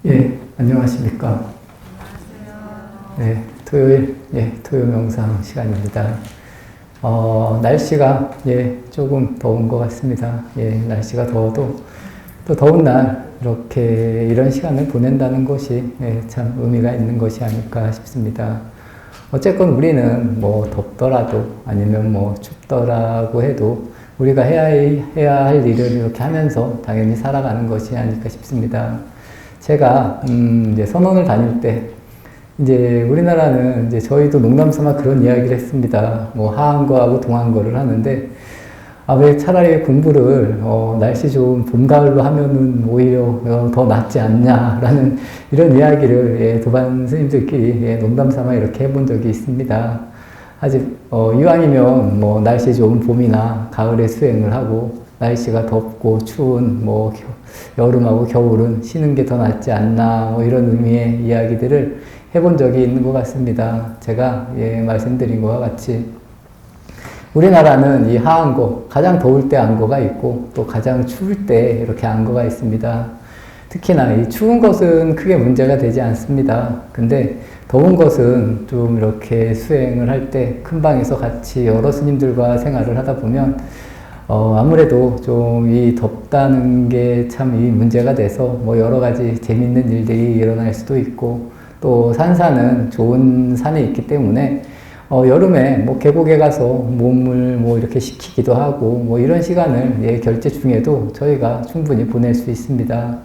예, 안녕하십니까. 네, 토요일 명상 시간입니다. 날씨가, 조금 더운 것 같습니다. 날씨가 더워도 또 더운 날, 이런 시간을 보낸다는 것이, 참 의미가 있는 것이 아닐까 싶습니다. 어쨌건 우리는 덥더라도 아니면 춥더라고 해도 우리가 해야 할 일을 이렇게 하면서 당연히 살아가는 것이 아닐까 싶습니다. 제가 이제 선원을 다닐 때 이제 우리나라는 이제 저희도 농담삼아 그런 이야기를 했습니다. 하한거하고 동한거를 하는데 왜 차라리 공부를 날씨 좋은 봄 가을로 하면은 오히려 더 낫지 않냐라는 이런 이야기를 도반 스님들끼리 농담삼아 이렇게 해본 적이 있습니다. 아직 이왕이면 날씨 좋은 봄이나 가을에 수행을 하고 날씨가 덥고 추운 여름하고 겨울은 쉬는 게 더 낫지 않나 이런 의미의 이야기들을 해본 적이 있는 것 같습니다. 제가 말씀드린 것과 같이 우리나라는 이 하한거, 가장 더울 때 안거가 있고 또 가장 추울 때 이렇게 안거가 있습니다. 특히나 이 추운 것은 크게 문제가 되지 않습니다. 근데 더운 것은 좀 이렇게 수행을 할 때 큰 방에서 같이 여러 스님들과 생활을 하다 보면 아무래도 좀 이 덥다는 게 참 이 문제가 돼서 여러 가지 재밌는 일들이 일어날 수도 있고 또 산사는 좋은 산에 있기 때문에 여름에 계곡에 가서 몸을 이렇게 식히기도 하고 이런 시간을 결제 중에도 저희가 충분히 보낼 수 있습니다.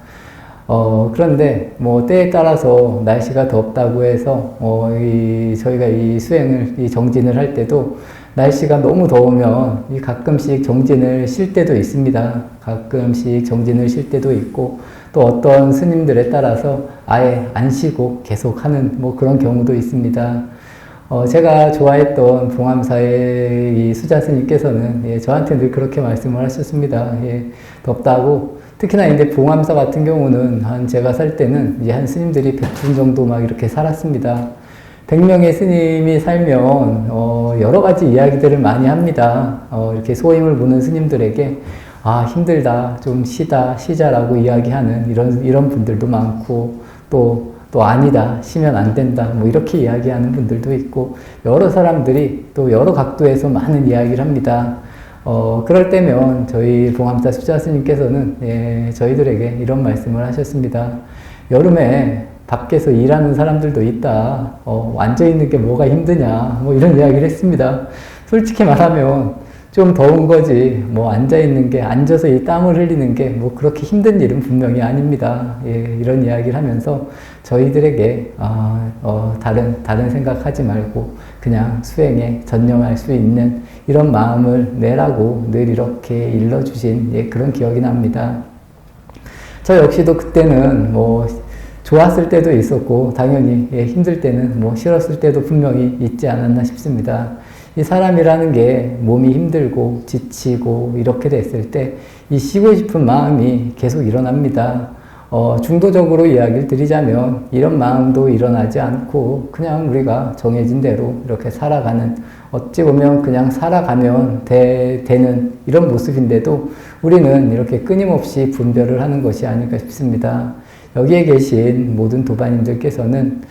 그런데 때에 따라서 날씨가 덥다고 해서 저희가 이 수행을 정진을 할 때도 날씨가 너무 더우면 가끔씩 정진을 쉴 때도 있습니다. 가끔씩 정진을 쉴 때도 있고 또 어떤 스님들에 따라서 아예 안 쉬고 계속 하는 그런 경우도 있습니다. 제가 좋아했던 봉암사의 이 수자 스님께서는 저한테 늘 그렇게 말씀을 하셨습니다. 덥다고. 특히나 이제 봉암사 같은 경우는 제가 살 때는 이제 한 스님들이 100분 정도 이렇게 살았습니다. 100명의 스님이 살면 여러 가지 이야기들을 많이 합니다. 이렇게 소임을 보는 스님들에게 힘들다, 좀 쉬자라고 이야기하는 이런 분들도 많고 또 아니다, 쉬면 안 된다, 이렇게 이야기하는 분들도 있고 여러 사람들이 또 여러 각도에서 많은 이야기를 합니다. 그럴 때면 저희 봉암사 수자 스님께서는 저희들에게 이런 말씀을 하셨습니다. 여름에 밖에서 일하는 사람들도 있다. 앉아있는 게 뭐가 힘드냐. 이런 이야기를 했습니다. 솔직히 말하면 좀 더운 거지. 앉아있는 게, 앉아서 이 땀을 흘리는 게 그렇게 힘든 일은 분명히 아닙니다. 이런 이야기를 하면서 저희들에게, 다른 생각하지 말고 그냥 수행에 전념할 수 있는 이런 마음을 내라고 늘 이렇게 일러주신 그런 기억이 납니다. 저 역시도 그때는 좋았을 때도 있었고 당연히 힘들 때는 싫었을 때도 분명히 있지 않았나 싶습니다. 이 사람이라는 게 몸이 힘들고 지치고 이렇게 됐을 때 이 쉬고 싶은 마음이 계속 일어납니다. 중도적으로 이야기를 드리자면 이런 마음도 일어나지 않고 그냥 우리가 정해진 대로 이렇게 살아가는, 어찌 보면 그냥 살아가면 되는 이런 모습인데도 우리는 이렇게 끊임없이 분별을 하는 것이 아닐까 싶습니다. 여기에 계신 모든 도반님들께서는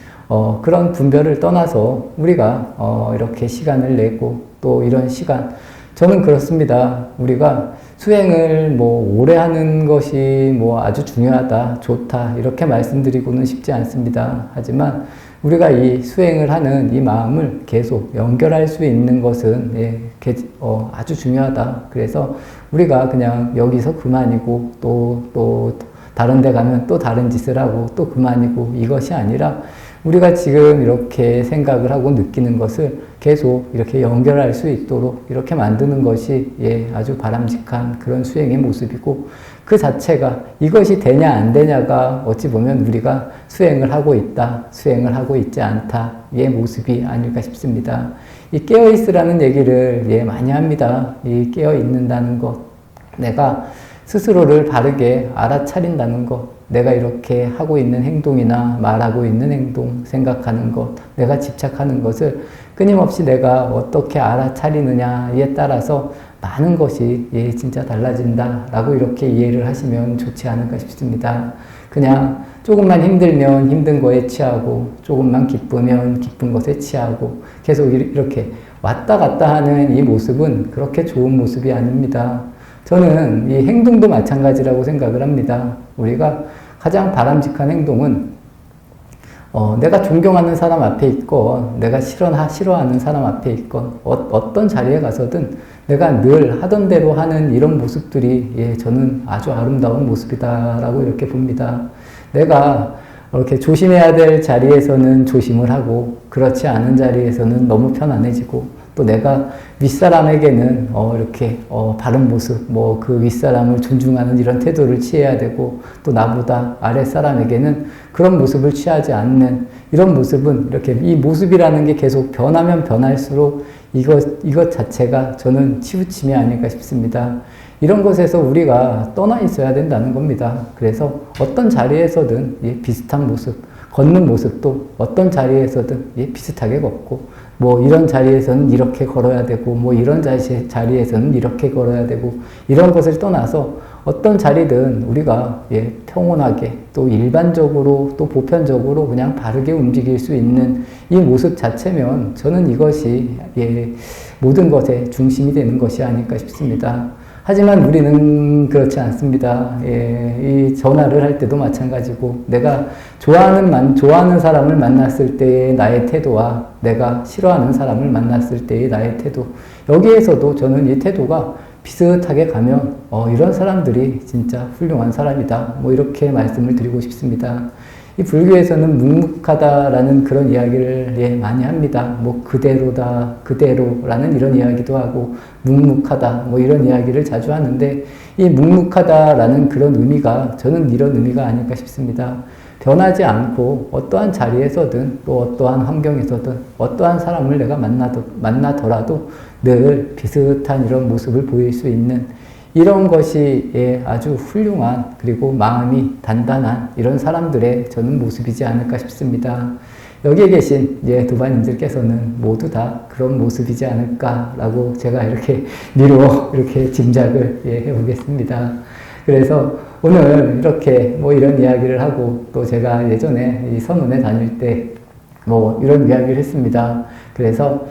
그런 분별을 떠나서 우리가 이렇게 시간을 내고 또 이런 시간, 저는 그렇습니다. 우리가 수행을 오래 하는 것이 아주 중요하다, 좋다 이렇게 말씀드리고는 싶지 않습니다. 하지만 우리가 이 수행을 하는 이 마음을 계속 연결할 수 있는 것은 아주 중요하다. 그래서 우리가 그냥 여기서 그만이고 또 다른 데 가면 또 다른 짓을 하고 또 그만이고 이것이 아니라 우리가 지금 이렇게 생각을 하고 느끼는 것을 계속 이렇게 연결할 수 있도록 이렇게 만드는 것이 아주 바람직한 그런 수행의 모습이고 그 자체가 이것이 되냐 안 되냐가 어찌 보면 우리가 수행을 하고 있다, 수행을 하고 있지 않다의 모습이 아닐까 싶습니다. 이 깨어있으라는 얘기를 많이 합니다. 이 깨어있는다는 것, 내가 스스로를 바르게 알아차린다는 것, 내가 이렇게 하고 있는 행동이나 말하고 있는 행동, 생각하는 것, 내가 집착하는 것을 끊임없이 내가 어떻게 알아차리느냐에 따라서 많은 것이 진짜 달라진다라고 이렇게 이해를 하시면 좋지 않을까 싶습니다. 그냥 조금만 힘들면 힘든 거에 취하고 조금만 기쁘면 기쁜 것에 취하고 계속 이렇게 왔다 갔다 하는 이 모습은 그렇게 좋은 모습이 아닙니다. 저는 이 행동도 마찬가지라고 생각을 합니다. 우리가 가장 바람직한 행동은 내가 존경하는 사람 앞에 있건 내가 싫어하는 사람 앞에 있건 어떤 자리에 가서든 내가 늘 하던 대로 하는 이런 모습들이 저는 아주 아름다운 모습이다라고 이렇게 봅니다. 내가 이렇게 조심해야 될 자리에서는 조심을 하고 그렇지 않은 자리에서는 너무 편안해지고 또 내가 윗사람에게는 이렇게 바른 모습, 뭐 그 윗사람을 존중하는 이런 태도를 취해야 되고 또 나보다 아랫사람에게는 그런 모습을 취하지 않는 이런 모습은 이렇게 이 모습이라는 게 계속 변하면 변할수록 이것 자체가 저는 치우침이 아닐까 싶습니다. 이런 것에서 우리가 떠나 있어야 된다는 겁니다. 그래서 어떤 자리에서든 비슷한 모습, 걷는 모습도 어떤 자리에서든 비슷하게 걷고 뭐 이런 자리에서는 이렇게 걸어야 되고 뭐 이런 자리에서는 이렇게 걸어야 되고 이런 것을 떠나서 어떤 자리든 우리가 평온하게 또 일반적으로 또 보편적으로 그냥 바르게 움직일 수 있는 이 모습 자체면 저는 이것이 모든 것의 중심이 되는 것이 아닐까 싶습니다. 하지만 우리는 그렇지 않습니다. 이 전화를 할 때도 마찬가지고 내가 좋아하는 사람을 만났을 때의 나의 태도와 내가 싫어하는 사람을 만났을 때의 나의 태도 여기에서도 저는 이 태도가 비슷하게 가면 이런 사람들이 진짜 훌륭한 사람이다. 뭐 이렇게 말씀을 드리고 싶습니다. 이 불교에서는 묵묵하다라는 그런 이야기를 많이 합니다. 뭐 그대로다, 그대로라는 이런 이야기도 하고 묵묵하다 뭐 이런 이야기를 자주 하는데 이 묵묵하다라는 그런 의미가 저는 이런 의미가 아닐까 싶습니다. 변하지 않고 어떠한 자리에서든 또 어떠한 환경에서든 어떠한 사람을 내가 만나더라도 늘 비슷한 이런 모습을 보일 수 있는 이런 것이 아주 훌륭한 그리고 마음이 단단한 이런 사람들의 저는 모습이지 않을까 싶습니다. 여기에 계신 도반님들께서는 모두 다 그런 모습이지 않을까라고 제가 이렇게 미루어 이렇게 짐작을 해보겠습니다. 그래서 오늘 이렇게 뭐 이런 이야기를 하고 또 제가 예전에 이 선원에 다닐 때 뭐 이런 이야기를 했습니다. 그래서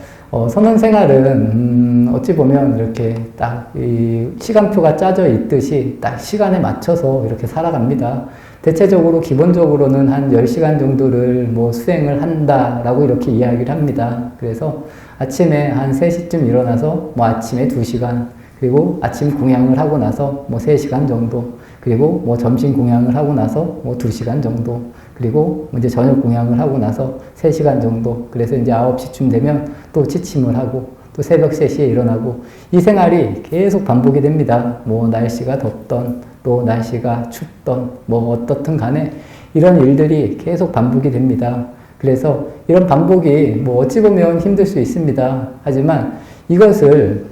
선원 생활은 어찌 보면 이렇게 딱 이 시간표가 짜져 있듯이 딱 시간에 맞춰서 이렇게 살아갑니다. 대체적으로 기본적으로는 한 10시간 정도를 뭐 수행을 한다라고 이렇게 이야기를 합니다. 그래서 아침에 한 3시쯤 일어나서 뭐 아침에 2시간 그리고 아침 공양을 하고 나서 뭐 3시간 정도 그리고 뭐 점심 공양을 하고 나서 뭐 2시간 정도 그리고 이제 저녁 공양을 하고 나서 3시간 정도 그래서 이제 9시쯤 되면 또 취침을 하고 또 새벽 3시에 일어나고 이 생활이 계속 반복이 됩니다. 뭐 날씨가 덥던 또 날씨가 춥던 뭐 어떻든 간에 이런 일들이 계속 반복이 됩니다. 그래서 이런 반복이 뭐 어찌 보면 힘들 수 있습니다. 하지만 이것을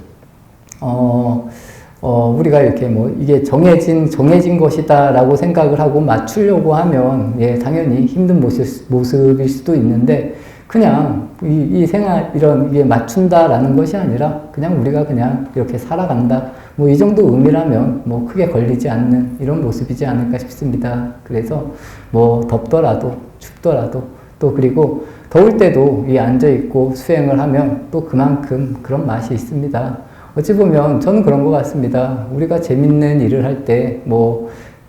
우리가 이렇게 뭐 이게 정해진 것이다라고 생각을 하고 맞추려고 하면 당연히 힘든 모습일 수도 있는데 그냥 이 생활 이게 맞춘다라는 것이 아니라 그냥 우리가 그냥 이렇게 살아간다 뭐 이 정도 의미라면 뭐 크게 걸리지 않는 이런 모습이지 않을까 싶습니다. 그래서 뭐 덥더라도 춥더라도 또 그리고 더울 때도 앉아있고 수행을 하면 또 그만큼 그런 맛이 있습니다. 어찌 보면 저는 그런 것 같습니다. 우리가 재밌는 일을 할 때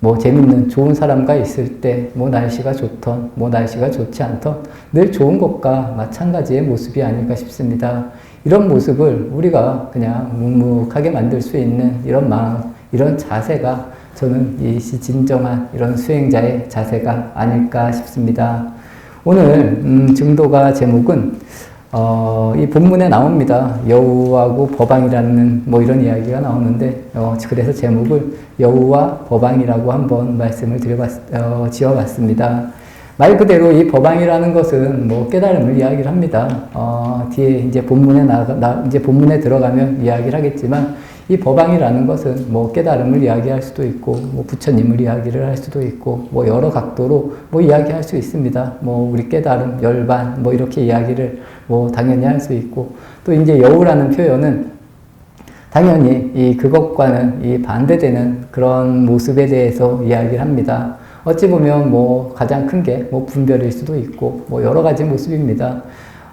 뭐 재밌는 좋은 사람과 있을 때 뭐 날씨가 좋던 뭐 날씨가 좋지 않던 늘 좋은 것과 마찬가지의 모습이 아닐까 싶습니다. 이런 모습을 우리가 그냥 묵묵하게 만들 수 있는 이런 마음, 이런 자세가 저는 이 진정한 이런 수행자의 자세가 아닐까 싶습니다. 오늘 증도가 제목은 이 본문에 나옵니다. 여우하고 법왕이라는 뭐 이런 이야기가 나오는데 그래서 제목을 여우와 법왕이라고 한번 말씀을 지어봤습니다. 말 그대로 이 법왕이라는 것은 뭐 깨달음을 이야기를 합니다. 뒤에 이제 본문에 들어가면 이야기를 하겠지만 이 법왕이라는 것은 뭐 깨달음을 이야기할 수도 있고 뭐 부처님을 이야기를 할 수도 있고 뭐 여러 각도로 뭐 이야기할 수 있습니다. 뭐 우리 깨달음, 열반 뭐 이렇게 이야기를 뭐 당연히 할 수 있고 또 이제 여우라는 표현은 당연히 그것과는 반대되는 그런 모습에 대해서 이야기를 합니다. 어찌 보면 뭐 가장 큰 게 뭐 분별일 수도 있고 뭐 여러 가지 모습입니다.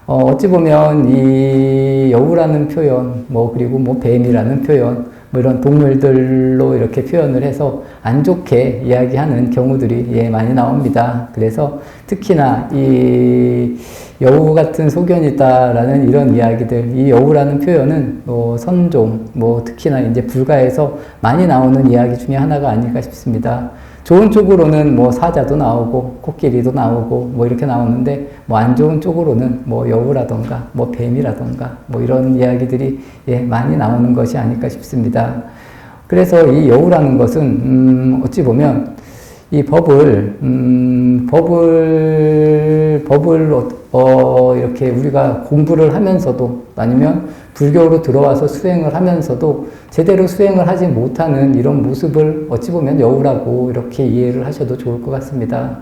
어찌 보면 이 여우라는 표현, 뭐 그리고 뭐 뱀이라는 표현, 뭐 이런 동물들로 이렇게 표현을 해서 안 좋게 이야기하는 경우들이 예, 많이 나옵니다. 그래서 특히나 이 여우 같은 소견이다라는 이런 이야기들, 이 여우라는 표현은 선종, 뭐 특히나 이제 불가에서 많이 나오는 이야기 중에 하나가 아닐까 싶습니다. 좋은 쪽으로는 뭐 사자도 나오고 코끼리도 나오고 뭐 이렇게 나오는데 뭐 안 좋은 쪽으로는 뭐 여우라던가 뭐 뱀이라던가 뭐 이런 이야기들이 예, 많이 나오는 것이 아닐까 싶습니다. 그래서 이 여우라는 것은 어찌 보면 이 법을 이렇게 우리가 공부를 하면서도 아니면 불교로 들어와서 수행을 하면서도 제대로 수행을 하지 못하는 이런 모습을 어찌 보면 여우라고 이렇게 이해를 하셔도 좋을 것 같습니다.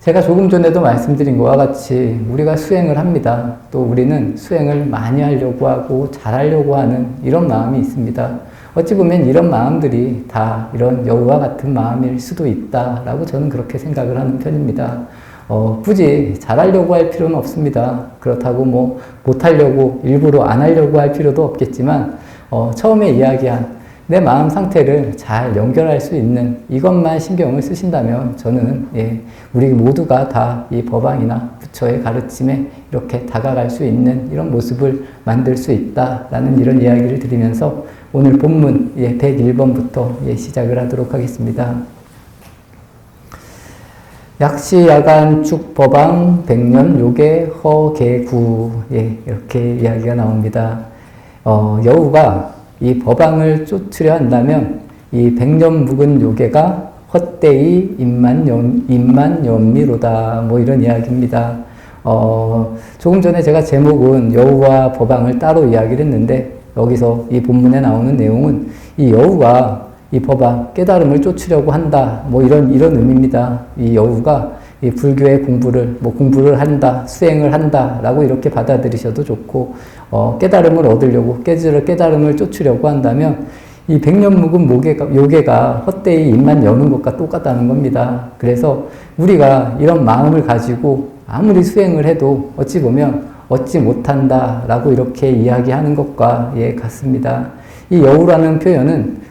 제가 조금 전에도 말씀드린 것과 같이 우리가 수행을 합니다. 또 우리는 수행을 많이 하려고 하고 잘하려고 하는 이런 마음이 있습니다. 어찌 보면 이런 마음들이 다 이런 여우와 같은 마음일 수도 있다라고 저는 그렇게 생각을 하는 편입니다. 굳이 잘하려고 할 필요는 없습니다. 그렇다고 뭐 못하려고 일부러 안 하려고 할 필요도 없겠지만 처음에 이야기한 내 마음 상태를 잘 연결할 수 있는 이것만 신경을 쓰신다면 저는 예, 우리 모두가 다 이 법왕이나 부처의 가르침에 이렇게 다가갈 수 있는 이런 모습을 만들 수 있다라는 이런 이야기를 드리면서 오늘 본문 예, 101번부터 예, 시작을 하도록 하겠습니다. 약시야간 축법왕 백년 요괴 허계구 예, 이렇게 이야기가 나옵니다. 여우가 이 법왕을 쫓으려 한다면 이 백년 묵은 요괴가 헛되이 입만연미로다 뭐 이런 이야기입니다. 조금 전에 제가 제목은 여우와 법왕을 따로 이야기를 했는데 여기서 이 본문에 나오는 내용은 이 여우가 이 법왕 깨달음을 쫓으려고 한다 뭐 이런 의미입니다. 이 여우가 이 불교의 공부를 한다, 수행을 한다라고 이렇게 받아들이셔도 좋고, 깨달음을 얻으려고, 깨달음을 쫓으려고 한다면, 이 백년 묵은 요괴가 헛되이 입만 여는 것과 똑같다는 겁니다. 그래서 우리가 이런 마음을 가지고 아무리 수행을 해도 어찌 보면 얻지 못한다라고 이렇게 이야기하는 것과 예, 같습니다. 이 여우라는 표현은,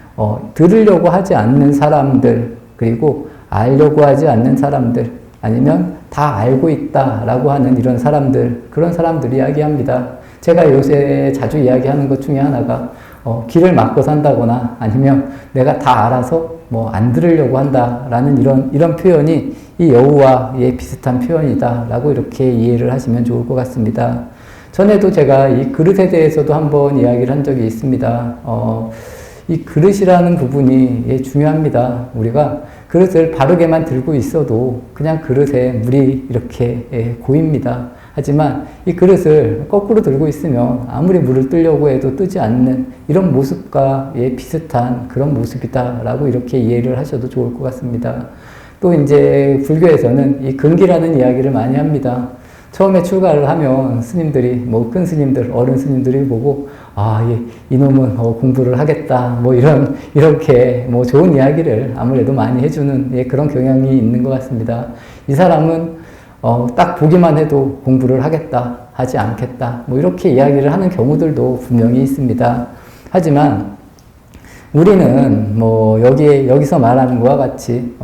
들으려고 하지 않는 사람들, 그리고 알려고 하지 않는 사람들, 아니면 다 알고 있다라고 하는 이런 사람들, 그런 사람들 이야기합니다. 제가 요새 자주 이야기하는 것 중에 하나가 길을 막고 산다거나 아니면 내가 다 알아서 뭐 안 들으려고 한다라는 이런 표현이 이 여우와 예, 비슷한 표현이다라고 이렇게 이해를 하시면 좋을 것 같습니다. 전에도 제가 이 그릇에 대해서도 한번 이야기를 한 적이 있습니다. 이 그릇이라는 부분이 예, 중요합니다. 우리가 그릇을 바르게만 들고 있어도 그냥 그릇에 물이 이렇게 예, 고입니다. 하지만 이 그릇을 거꾸로 들고 있으면 아무리 물을 뜨려고 해도 뜨지 않는 이런 모습과 예, 비슷한 그런 모습이다라고 이렇게 이해를 하셔도 좋을 것 같습니다. 또 이제 불교에서는 이 근기라는 이야기를 많이 합니다. 처음에 출가를 하면 스님들이, 뭐 큰 스님들, 어른 스님들이 보고, 이놈은 공부를 하겠다, 뭐 이렇게 뭐 좋은 이야기를 아무래도 많이 해주는 예, 그런 경향이 있는 것 같습니다. 이 사람은 딱 보기만 해도 공부를 하겠다, 하지 않겠다, 뭐 이렇게 이야기를 하는 경우들도 분명히 있습니다. 하지만 우리는 뭐 여기서 말하는 것과 같이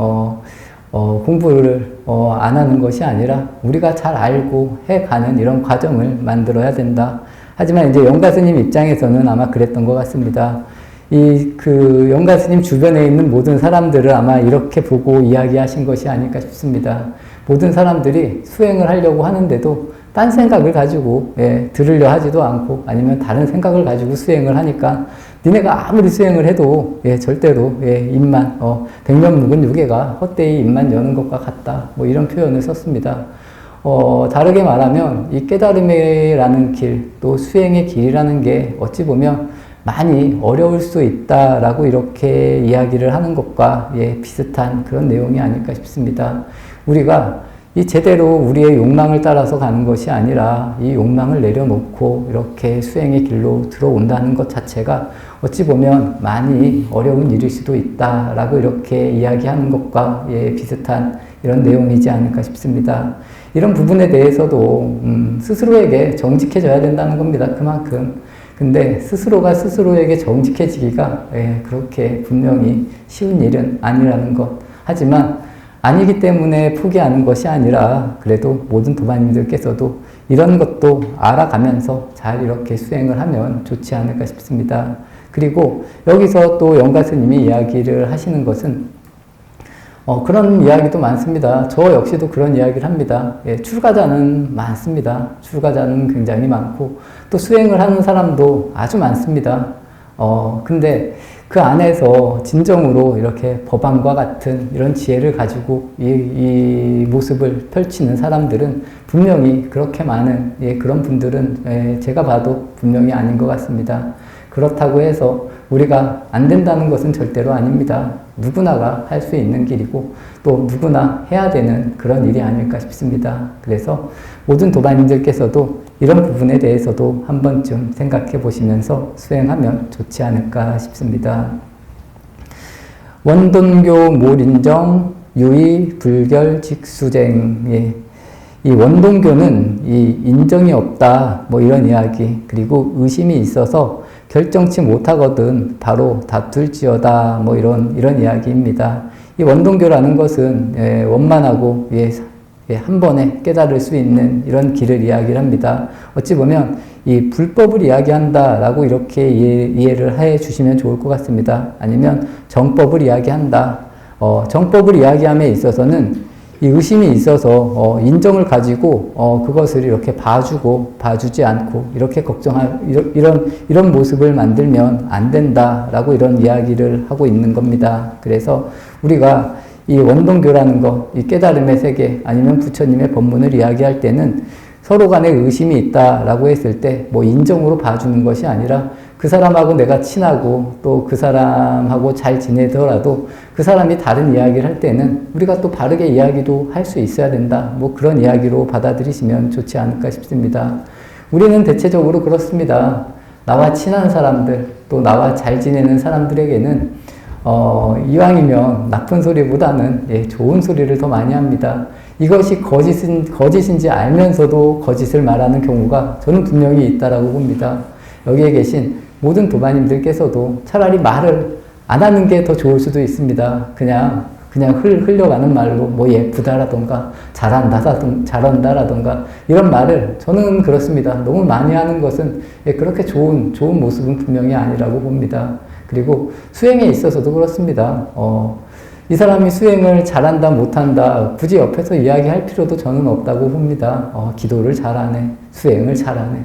공부를 안 하는 것이 아니라 우리가 잘 알고 해가는 이런 과정을 만들어야 된다. 하지만 이제 영가스님 입장에서는 아마 그랬던 것 같습니다. 영가스님 주변에 있는 모든 사람들을 아마 이렇게 보고 이야기하신 것이 아닐까 싶습니다. 모든 사람들이 수행을 하려고 하는데도 딴 생각을 가지고 예, 들으려 하지도 않고 아니면 다른 생각을 가지고 수행을 하니까 니네가 아무리 수행을 해도 예, 절대로 예, 입만 백년 묵은 요괴가 헛되이 입만 여는 것과 같다. 뭐 이런 표현을 썼습니다. 다르게 말하면 이 깨달음이라는 길, 또 수행의 길이라는 게 어찌 보면 많이 어려울 수 있다라고 이렇게 이야기를 하는 것과 예, 비슷한 그런 내용이 아닐까 싶습니다. 우리가 이 제대로 우리의 욕망을 따라서 가는 것이 아니라 이 욕망을 내려놓고 이렇게 수행의 길로 들어온다는 것 자체가 어찌 보면 많이 어려운 일일 수도 있다라고 이렇게 이야기하는 것과 비슷한 이런 내용이지 않을까 싶습니다. 이런 부분에 대해서도 스스로에게 정직해져야 된다는 겁니다. 그만큼. 근데 스스로가 스스로에게 정직해지기가 그렇게 분명히 쉬운 일은 아니라는 것. 하지만 아니기 때문에 포기하는 것이 아니라 그래도 모든 도반님들께서도 이런 것도 알아가면서 잘 이렇게 수행을 하면 좋지 않을까 싶습니다. 그리고 여기서 또 영가스님이 이야기를 하시는 것은 그런 이야기도 많습니다. 저 역시도 그런 이야기를 합니다. 출가자는 많습니다. 출가자는 굉장히 많고 또 수행을 하는 사람도 아주 많습니다. 근데 그 안에서 진정으로 이렇게 법안과 같은 이런 지혜를 가지고 이 모습을 펼치는 사람들은 분명히 그렇게 많은 그런 분들은 제가 봐도 분명히 아닌 것 같습니다. 그렇다고 해서 우리가 안 된다는 것은 절대로 아닙니다. 누구나가 할 수 있는 길이고 또 누구나 해야 되는 그런 일이 아닐까 싶습니다. 그래서 모든 도반님들께서도 이런 부분에 대해서도 한 번쯤 생각해 보시면서 수행하면 좋지 않을까 싶습니다. 원돈교 몰인정 유의 불결 직수쟁. 이 원동교는 이 인정이 없다 뭐 이런 이야기, 그리고 의심이 있어서 결정치 못하거든 바로 다툴지어다 뭐 이런 이야기입니다. 이 원동교라는 것은 원만하고 한 번에 깨달을 수 있는 이런 길을 이야기를 합니다. 어찌 보면 이 불법을 이야기한다라고 이렇게 이해를 해 주시면 좋을 것 같습니다. 아니면 정법을 이야기한다. 정법을 이야기함에 있어서는 이 의심이 있어서 인정을 가지고 그것을 이렇게 봐주지 않고 이렇게 걱정할 이런 모습을 만들면 안 된다라고 이런 이야기를 하고 있는 겁니다. 그래서 우리가 이 원동교라는 것, 이 깨달음의 세계 아니면 부처님의 법문을 이야기할 때는 서로 간에 의심이 있다라고 했을 때 뭐 인정으로 봐주는 것이 아니라 그 사람하고 내가 친하고 또 그 사람하고 잘 지내더라도 그 사람이 다른 이야기를 할 때는 우리가 또 바르게 이야기도 할 수 있어야 된다. 뭐 그런 이야기로 받아들이시면 좋지 않을까 싶습니다. 우리는 대체적으로 그렇습니다. 나와 친한 사람들, 또 나와 잘 지내는 사람들에게는 이왕이면 나쁜 소리보다는 좋은 소리를 더 많이 합니다. 이것이 거짓인지 알면서도 거짓을 말하는 경우가 저는 분명히 있다라고 봅니다. 여기에 계신 모든 도마님들께서도 차라리 말을 안 하는 게 더 좋을 수도 있습니다. 그냥 흘려가는 말로 뭐 예쁘다라던가 잘한다라던가 이런 말을 저는 그렇습니다. 너무 많이 하는 것은 그렇게 좋은 모습은 분명히 아니라고 봅니다. 그리고 수행에 있어서도 그렇습니다. 이 사람이 수행을 잘한다 못한다 굳이 옆에서 이야기할 필요도 저는 없다고 봅니다. 기도를 잘하네, 수행을 잘하네.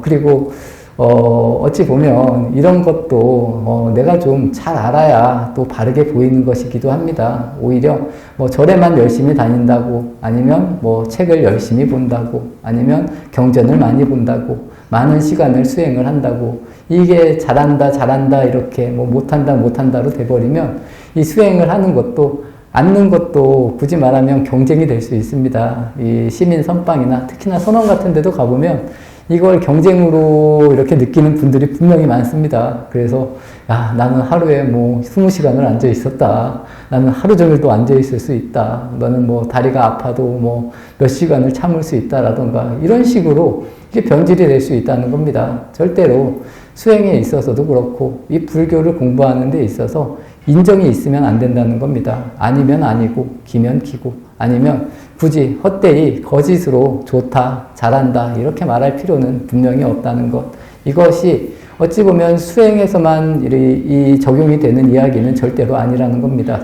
그리고 어찌 보면 이런 것도 내가 좀 잘 알아야 또 바르게 보이는 것이기도 합니다. 오히려 뭐 절에만 열심히 다닌다고, 아니면 뭐 책을 열심히 본다고, 아니면 경전을 많이 본다고, 많은 시간을 수행을 한다고, 이게 잘한다 이렇게 뭐 못한다로 돼버리면 이 수행을 하는 것도 앉는 것도 굳이 말하면 경쟁이 될 수 있습니다. 이 시민 선방이나 특히나 선원 같은 데도 가보면 이걸 경쟁으로 이렇게 느끼는 분들이 분명히 많습니다. 그래서 야, 나는 하루에 뭐 20시간을 앉아 있었다. 나는 하루 종일도 앉아 있을 수 있다. 너는 뭐 다리가 아파도 뭐 몇 시간을 참을 수 있다라던가 이런 식으로 이게 변질이 될 수 있다는 겁니다. 절대로 수행에 있어서도 그렇고 이 불교를 공부하는 데 있어서 인정이 있으면 안 된다는 겁니다. 아니면 아니고 기면 기고, 아니면 굳이 헛되이 거짓으로 좋다, 잘한다 이렇게 말할 필요는 분명히 없다는 것. 이것이 어찌 보면 수행에서만 이 적용이 되는 이야기는 절대로 아니라는 겁니다.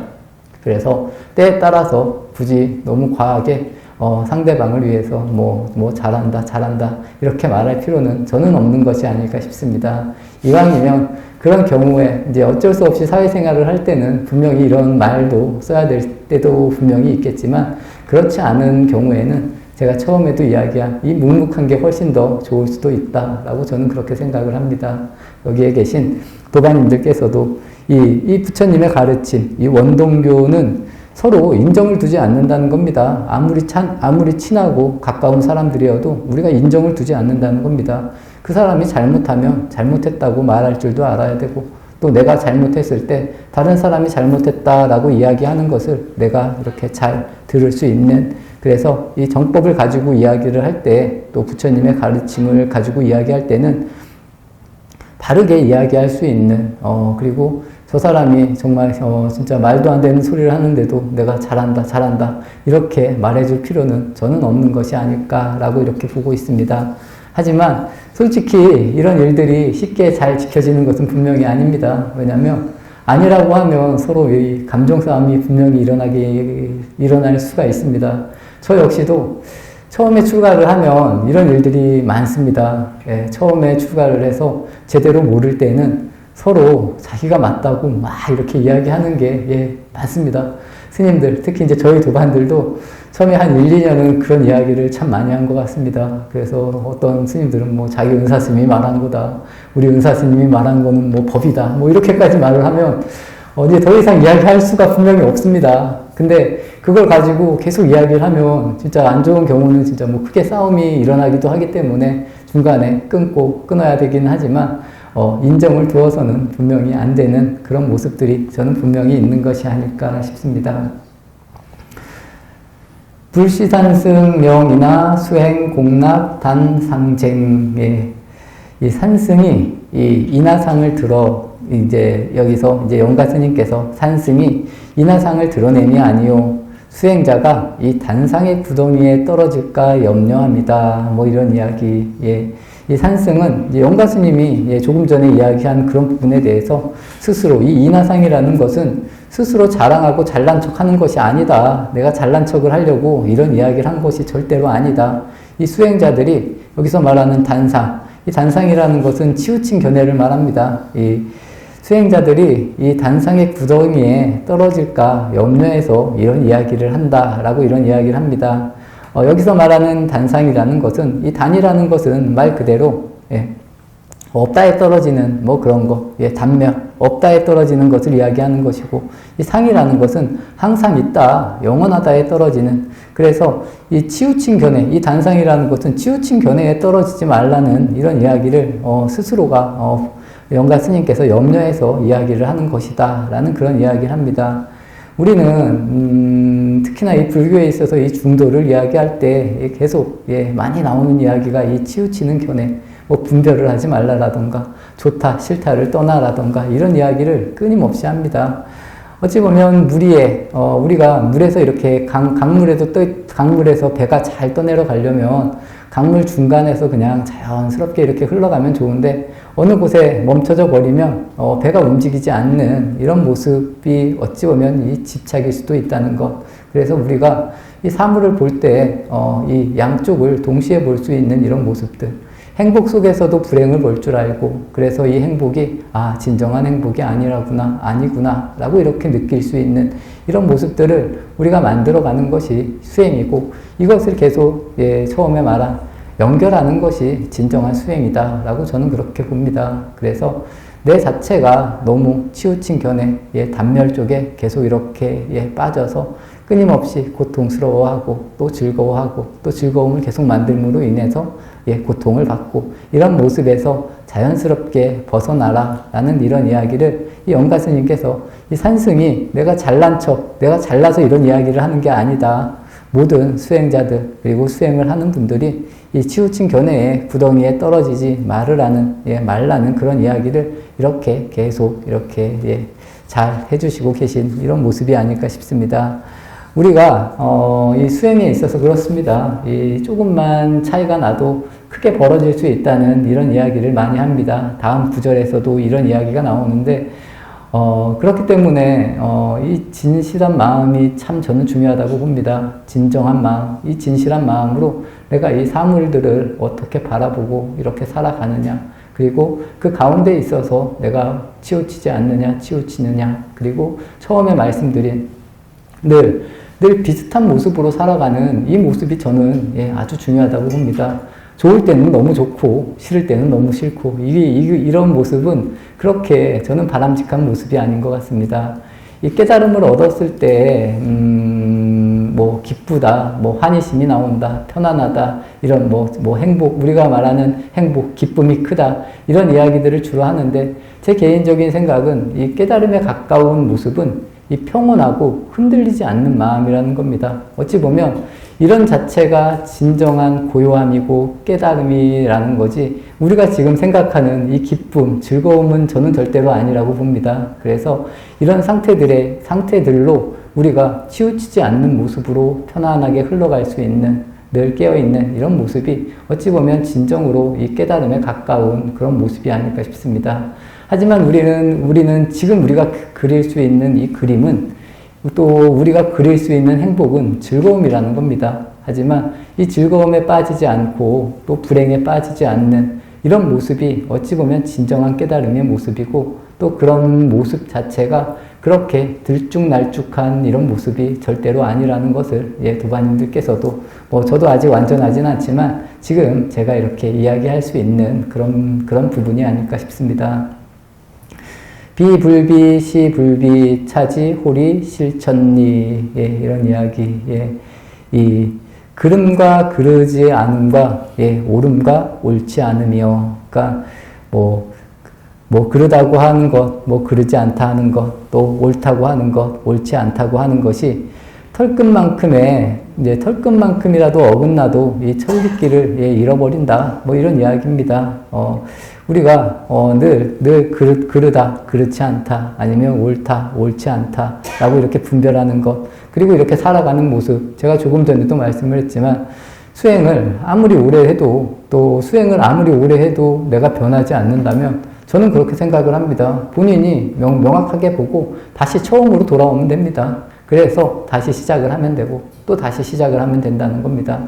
그래서 때에 따라서 굳이 너무 과하게 상대방을 위해서 뭐 잘한다 이렇게 말할 필요는 저는 없는 것이 아닐까 싶습니다. 이왕이면 그런 경우에 이제 어쩔 수 없이 사회생활을 할 때는 분명히 이런 말도 써야 될 때도 분명히 있겠지만, 그렇지 않은 경우에는 제가 처음에도 이야기한 이 묵묵한 게 훨씬 더 좋을 수도 있다라고 저는 그렇게 생각을 합니다. 여기에 계신 도반님들께서도 이 부처님의 가르침, 이 원동교는 서로 인정을 두지 않는다는 겁니다. 아무리 친하고 가까운 사람들이어도 우리가 인정을 두지 않는다는 겁니다. 그 사람이 잘못하면 잘못했다고 말할 줄도 알아야 되고, 또 내가 잘못했을 때 다른 사람이 잘못했다라고 이야기하는 것을 내가 이렇게 잘 들을 수 있는, 그래서 이 정법을 가지고 이야기를 할 때, 또 부처님의 가르침을 가지고 이야기할 때는 바르게 이야기할 수 있는, 그리고 저 사람이 정말 진짜 말도 안 되는 소리를 하는데도 내가 잘한다 이렇게 말해줄 필요는 저는 없는 것이 아닐까라고 이렇게 보고 있습니다. 하지만 솔직히 이런 일들이 쉽게 잘 지켜지는 것은 분명히 아닙니다. 왜냐하면 아니라고 하면 서로 이 감정 싸움이 분명히 일어날 수가 있습니다. 저 역시도 처음에 출가를 하면 이런 일들이 많습니다. 예, 처음에 출가를 해서 제대로 모를 때는 서로 자기가 맞다고 막 이렇게 이야기하는 게 많습니다. 스님들, 특히 이제 저희 도반들도 처음에 한 1, 2년은 그런 이야기를 참 많이 한 것 같습니다. 그래서 어떤 스님들은 뭐 자기 은사스님이 말한 거다, 우리 은사스님이 말한 거는 뭐 법이다, 뭐 이렇게까지 말을 하면 이제 더 이상 이야기할 수가 분명히 없습니다. 근데 그걸 가지고 계속 이야기를 하면 진짜 안 좋은 경우는 진짜 뭐 크게 싸움이 일어나기도 하기 때문에 중간에 끊어야 되긴 하지만 인정을 두어서는 분명히 안 되는 그런 모습들이 저는 분명히 있는 것이 아닐까 싶습니다. 불시산승 명이나 수행 공납 단상쟁의 이 산승이 이 인하상을 들어 이제 여기서 이제 영가 스님께서 산승이 인하상을 드러냄이 아니요 수행자가 이 단상의 구덩이에 떨어질까 염려합니다. 뭐 이런 이야기. 이 산승은 이제 영가 스님이 조금 전에 이야기한 그런 부분에 대해서 스스로 이 인하상이라는 것은 스스로 자랑하고 잘난 척하는 것이 아니다. 내가 잘난 척을 하려고 이런 이야기를 한 것이 절대로 아니다. 이 수행자들이 여기서 말하는 단상, 이 단상이라는 것은 치우친 견해를 말합니다. 이 수행자들이 이 단상의 구덩이에 떨어질까 염려해서 이런 이야기를 한다라고 이런 이야기를 합니다. 여기서 말하는 단상이라는 것은, 이 단이라는 것은 말 그대로 없다에 떨어지는 뭐 그런 거, 단면, 없다에 떨어지는 것을 이야기하는 것이고, 이 상이라는 것은 항상 있다, 영원하다에 떨어지는, 그래서 이 치우친 견해, 이 단상이라는 것은 치우친 견해에 떨어지지 말라는 이런 이야기를 스스로가 영가 스님께서 염려해서 이야기를 하는 것이다 라는 그런 이야기를 합니다. 우리는 특히나 이 불교에 있어서 이 중도를 이야기할 때 계속 많이 나오는 이야기가 이 치우치는 견해, 뭐 분별을 하지 말라라던가 좋다 싫다를 떠나라던가 이런 이야기를 끊임없이 합니다. 어찌 보면 물위에 우리가 물에서 이렇게 강물에서 배가 잘 떠내려가려면 강물 중간에서 그냥 자연스럽게 이렇게 흘러가면 좋은데 어느 곳에 멈춰져 버리면 배가 움직이지 않는 이런 모습이 어찌 보면 이 집착일 수도 있다는 것. 그래서 우리가 이 사물을 볼 때 이 양쪽을 동시에 볼 수 있는 이런 모습들, 행복 속에서도 불행을 볼 줄 알고, 그래서 이 행복이 진정한 행복이 아니구나 라고 이렇게 느낄 수 있는 이런 모습들을 우리가 만들어가는 것이 수행이고, 이것을 계속 처음에 말한 연결하는 것이 진정한 수행이다 라고 저는 그렇게 봅니다. 그래서 내 자체가 너무 치우친 견해, 단멸 쪽에 계속 이렇게 빠져서 끊임없이 고통스러워하고 또 즐거워하고 또 즐거움을 계속 만들므로 인해서 고통을 받고, 이런 모습에서 자연스럽게 벗어나라 라는 이런 이야기를 이 영가 스님께서, 이 산승이 내가 잘난 척, 내가 잘나서 이런 이야기를 하는 게 아니다. 모든 수행자들 그리고 수행을 하는 분들이 이 치우친 견해의 구덩이에 떨어지지 말라는 그런 이야기를 이렇게 계속 이렇게 잘 해주시고 계신 이런 모습이 아닐까 싶습니다. 우리가 이 수행에 있어서 그렇습니다. 이 조금만 차이가 나도 크게 벌어질 수 있다는 이런 이야기를 많이 합니다. 다음 구절에서도 이런 이야기가 나오는데 그렇기 때문에 이 진실한 마음이 참 저는 중요하다고 봅니다. 진정한 마음, 이 진실한 마음으로 내가 이 사물들을 어떻게 바라보고 이렇게 살아가느냐, 그리고 그 가운데 있어서 내가 치우치지 않느냐, 치우치느냐, 그리고 처음에 말씀드린 늘 비슷한 모습으로 살아가는 이 모습이 저는 아주 중요하다고 봅니다. 좋을 때는 너무 좋고 싫을 때는 너무 싫고 이런 모습은 그렇게 저는 바람직한 모습이 아닌 것 같습니다. 이 깨달음을 얻었을 때, 뭐, 기쁘다, 뭐, 환희심이 나온다, 편안하다, 이런 뭐, 행복, 우리가 말하는 행복, 기쁨이 크다, 이런 이야기들을 주로 하는데, 제 개인적인 생각은 이 깨달음에 가까운 모습은 이 평온하고 흔들리지 않는 마음이라는 겁니다. 어찌 보면 이런 자체가 진정한 고요함이고 깨달음이라는 거지, 우리가 지금 생각하는 이 기쁨, 즐거움은 저는 절대로 아니라고 봅니다. 그래서 이런 상태들로 우리가 치우치지 않는 모습으로 편안하게 흘러갈 수 있는, 늘 깨어있는 이런 모습이 어찌 보면 진정으로 이 깨달음에 가까운 그런 모습이 아닐까 싶습니다. 하지만 우리는 지금 우리가 그릴 수 있는 이 그림은, 또 우리가 그릴 수 있는 행복은 즐거움이라는 겁니다. 하지만 이 즐거움에 빠지지 않고 또 불행에 빠지지 않는 이런 모습이 어찌 보면 진정한 깨달음의 모습이고, 또 그런 모습 자체가 그렇게 들쭉날쭉한 이런 모습이 절대로 아니라는 것을, 도반님들께서도, 뭐 저도 아직 완전하진 않지만 지금 제가 이렇게 이야기할 수 있는 그런 부분이 아닐까 싶습니다. 비불비 시불비 차지 호리 실천리, 이런 이야기. 이 그름과 그르지 않음과 옳음과 옳지 않음이요. 그러니까 뭐 그르다고 하는 것, 뭐 그르지 않다 하는 것, 또 옳다고 하는 것, 옳지 않다고 하는 것이 털끝만큼이라도 어긋나도 이 천리길을 잃어버린다. 뭐 이런 이야기입니다. 우리가 늘 그르다, 그렇지 않다, 아니면 옳다, 옳지 않다 라고 이렇게 분별하는 것, 그리고 이렇게 살아가는 모습, 제가 조금 전에도 말씀을 했지만 수행을 아무리 오래 해도, 또 수행을 아무리 오래 해도 내가 변하지 않는다면 저는 그렇게 생각을 합니다. 본인이 명확하게 보고 다시 처음으로 돌아오면 됩니다. 그래서 다시 시작을 하면 되고 또 다시 시작을 하면 된다는 겁니다.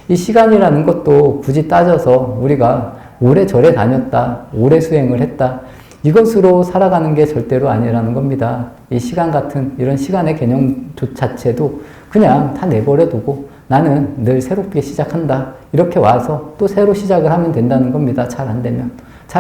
이 시간이라는 것도 굳이 따져서 우리가 오래 절에 다녔다, 오래 수행을 했다, 이것으로 살아가는 게 절대로 아니라는 겁니다. 이 시간 같은 이런 시간의 개념 자체도 그냥 다 내버려두고 나는 늘 새롭게 시작한다, 이렇게 와서 또 새로 시작을 하면 된다는 겁니다. 잘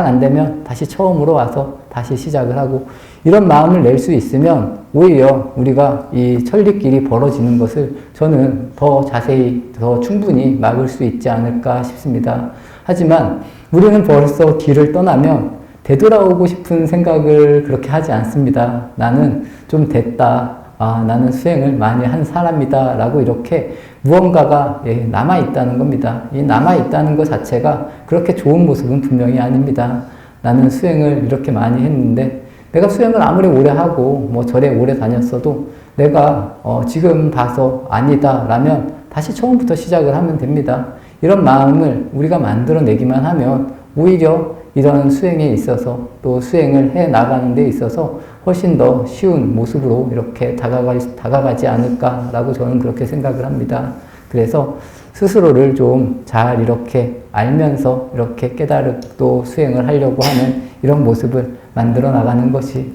안 되면 다시 처음으로 와서 다시 시작을 하고, 이런 마음을 낼 수 있으면 오히려 우리가 이 천리길이 벌어지는 것을 저는 더 자세히, 더 충분히 막을 수 있지 않을까 싶습니다. 하지만 우리는 벌써 길을 떠나면 되돌아오고 싶은 생각을 그렇게 하지 않습니다. 나는 좀 됐다, 나는 수행을 많이 한 사람이다 라고 이렇게 무언가가 남아있다는 겁니다. 이 남아있다는 것 자체가 그렇게 좋은 모습은 분명히 아닙니다. 나는 수행을 이렇게 많이 했는데, 내가 수행을 아무리 오래 하고 뭐 절에 오래 다녔어도 내가 지금 봐서 아니다 라면 다시 처음부터 시작을 하면 됩니다. 이런 마음을 우리가 만들어내기만 하면 오히려 이런 수행에 있어서, 또 수행을 해 나가는 데 있어서 훨씬 더 쉬운 모습으로 이렇게 다가가지 않을까라고 저는 그렇게 생각을 합니다. 그래서 스스로를 좀 잘 이렇게 알면서 이렇게 깨달고 수행을 하려고 하는 이런 모습을 만들어 나가는 것이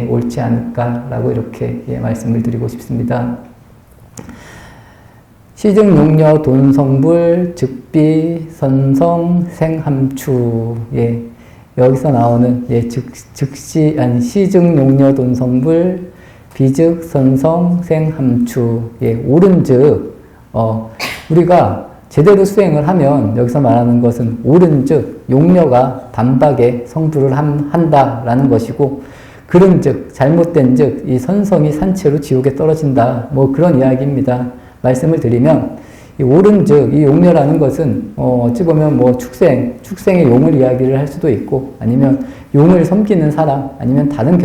옳지 않을까라고 이렇게 말씀을 드리고 싶습니다. 시증용녀 돈성불 즉비 선성 생함추, 여기서 나오는 시증용녀 돈성불 비즉 선성 생함추, 옳은즉 우리가 제대로 수행을 하면, 여기서 말하는 것은 옳은즉 용녀가 단박에 성불을 한다라는 것이고, 그른즉 잘못된즉 이 선성이 산채로 지옥에 떨어진다, 뭐 그런 이야기입니다. 말씀을 드리면 이 옳은즉 이 용녀라는 것은 어찌 보면 뭐 축생의 용을 이야기를 할 수도 있고, 아니면 용을 섬기는 사람, 아니면 다른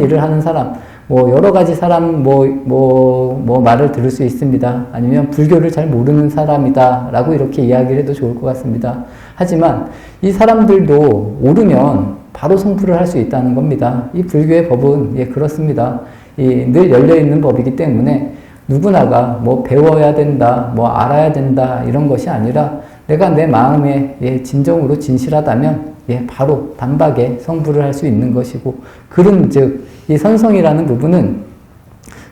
일을 하는 사람, 뭐 여러 가지 사람 말을 들을 수 있습니다. 아니면 불교를 잘 모르는 사람이다 라고 이렇게 이야기를 해도 좋을 것 같습니다. 하지만 이 사람들도 옳으면 바로 성불을 할 수 있다는 겁니다. 이 불교의 법은 그렇습니다. 늘 열려있는 법이기 때문에 누구나가 뭐 배워야 된다, 뭐 알아야 된다 이런 것이 아니라, 내가 내 마음에 진정으로 진실하다면 바로 단박에 성불을 할 수 있는 것이고, 그른즉 이 선성이라는 부분은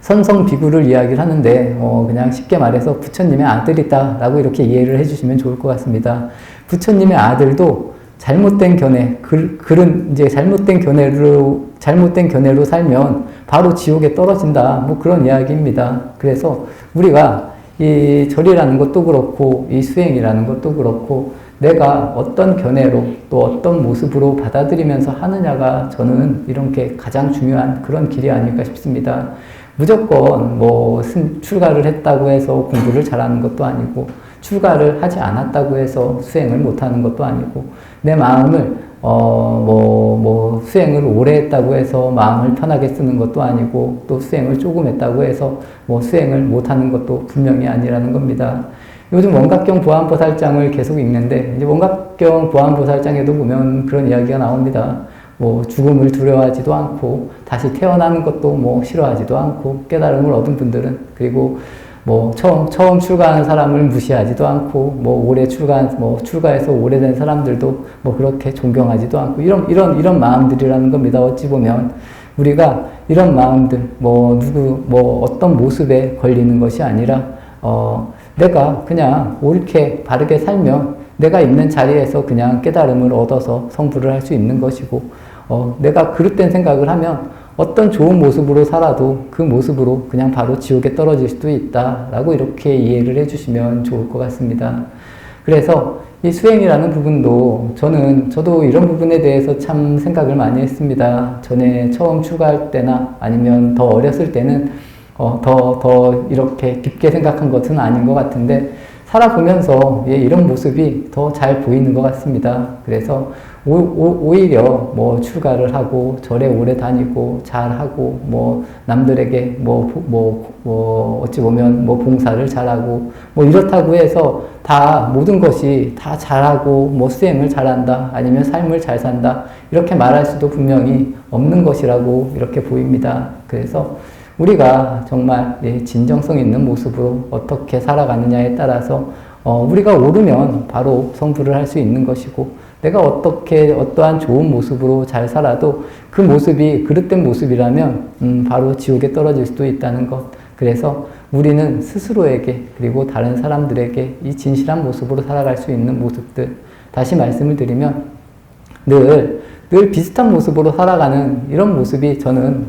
선성 비구를 이야기를 하는데, 그냥 쉽게 말해서 부처님의 아들이다 라고 이렇게 이해를 해주시면 좋을 것 같습니다. 부처님의 아들도 잘못된 견해, 글은 이제 잘못된 견해로 살면 바로 지옥에 떨어진다. 뭐 그런 이야기입니다. 그래서 우리가 이 절이라는 것도 그렇고, 이 수행이라는 것도 그렇고, 내가 어떤 견해로 또 어떤 모습으로 받아들이면서 하느냐가 저는 이런 게 가장 중요한 그런 길이 아닐까 싶습니다. 무조건 뭐 출가를 했다고 해서 공부를 잘하는 것도 아니고, 출가를 하지 않았다고 해서 수행을 못하는 것도 아니고, 내 마음을 수행을 오래 했다고 해서 마음을 편하게 쓰는 것도 아니고, 또 수행을 조금 했다고 해서 뭐 수행을 못하는 것도 분명히 아니라는 겁니다. 요즘 원각경 보안보살장을 계속 읽는데, 이제 원각경 보안보살장에도 보면 그런 이야기가 나옵니다. 뭐 죽음을 두려워하지도 않고, 다시 태어나는 것도 뭐 싫어하지도 않고, 깨달음을 얻은 분들은, 그리고 뭐 처음 출가하는 사람을 무시하지도 않고, 출가해서 오래된 사람들도 뭐 그렇게 존경하지도 않고, 이런 마음들이라는 겁니다. 어찌 보면 우리가 이런 마음들, 어떤 모습에 걸리는 것이 아니라, 내가 그냥 옳게 바르게 살면 내가 있는 자리에서 그냥 깨달음을 얻어서 성불을 할 수 있는 것이고, 내가 그릇된 생각을 하면 어떤 좋은 모습으로 살아도 그 모습으로 그냥 바로 지옥에 떨어질 수도 있다라고 이렇게 이해를 해주시면 좋을 것 같습니다. 그래서 이 수행이라는 부분도 저도 이런 부분에 대해서 참 생각을 많이 했습니다. 전에 처음 출가할 때나 아니면 더 어렸을 때는 더 이렇게 깊게 생각한 것은 아닌 것 같은데, 살아보면서 이런 모습이 더 잘 보이는 것 같습니다. 그래서 오히려 뭐 출가를 하고 절에 오래 다니고 잘하고 남들에게 어찌 보면 봉사를 잘하고 이렇다고 해서 다 모든 것이 다 잘하고 수행을 잘한다 아니면 삶을 잘 산다 이렇게 말할 수도 분명히 없는 것이라고 이렇게 보입니다. 그래서 우리가 정말 진정성 있는 모습으로 어떻게 살아가느냐에 따라서 우리가 오르면 바로 성불을 할 수 있는 것이고, 내가 어떠한 좋은 모습으로 잘 살아도 그 모습이 그릇된 모습이라면 바로 지옥에 떨어질 수도 있다는 것. 그래서 우리는 스스로에게 그리고 다른 사람들에게 이 진실한 모습으로 살아갈 수 있는 모습들, 다시 말씀을 드리면 늘 비슷한 모습으로 살아가는 이런 모습이 저는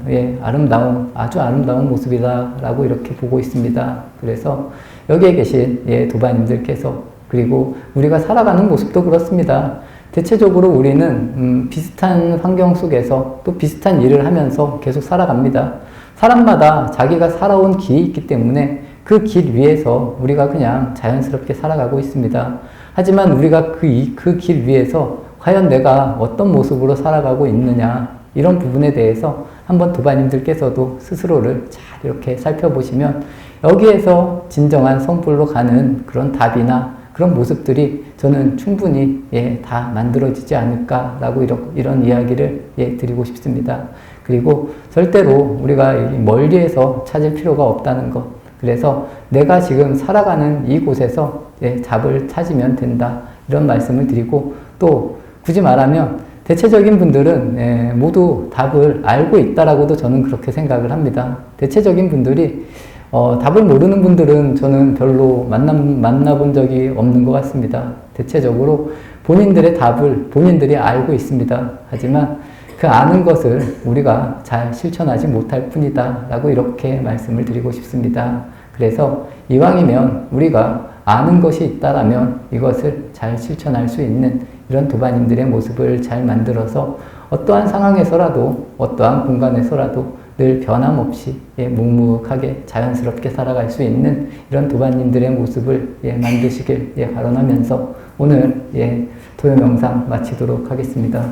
아주 아름다운 모습이다라고 이렇게 보고 있습니다. 그래서 여기에 계신 도반님들께서, 그리고 우리가 살아가는 모습도 그렇습니다. 대체적으로 우리는 비슷한 환경 속에서 또 비슷한 일을 하면서 계속 살아갑니다. 사람마다 자기가 살아온 길이 있기 때문에 그 길 위에서 우리가 그냥 자연스럽게 살아가고 있습니다. 하지만 우리가 그 길 위에서 과연 내가 어떤 모습으로 살아가고 있느냐, 이런 부분에 대해서 한번 도반님들께서도 스스로를 잘 이렇게 살펴보시면 여기에서 진정한 성불로 가는 그런 답이나 그런 모습들이 저는 충분히 다 만들어지지 않을까라고 이런 이야기를 드리고 싶습니다. 그리고 절대로 우리가 멀리에서 찾을 필요가 없다는 것. 그래서 내가 지금 살아가는 이곳에서 답을 찾으면 된다. 이런 말씀을 드리고, 또 굳이 말하면 대체적인 분들은 모두 답을 알고 있다라고도 저는 그렇게 생각을 합니다. 대체적인 분들이 답을 모르는 분들은 저는 별로 만나본 적이 없는 것 같습니다. 대체적으로 본인들의 답을 본인들이 알고 있습니다. 하지만 그 아는 것을 우리가 잘 실천하지 못할 뿐이다 라고 이렇게 말씀을 드리고 싶습니다. 그래서 이왕이면 우리가 아는 것이 있다라면 이것을 잘 실천할 수 있는 이런 도반님들의 모습을 잘 만들어서 어떠한 상황에서라도 어떠한 공간에서라도 늘 변함없이 묵묵하게 자연스럽게 살아갈 수 있는 이런 도반님들의 모습을 만드시길 바라면서 오늘 토요 명상 마치도록 하겠습니다.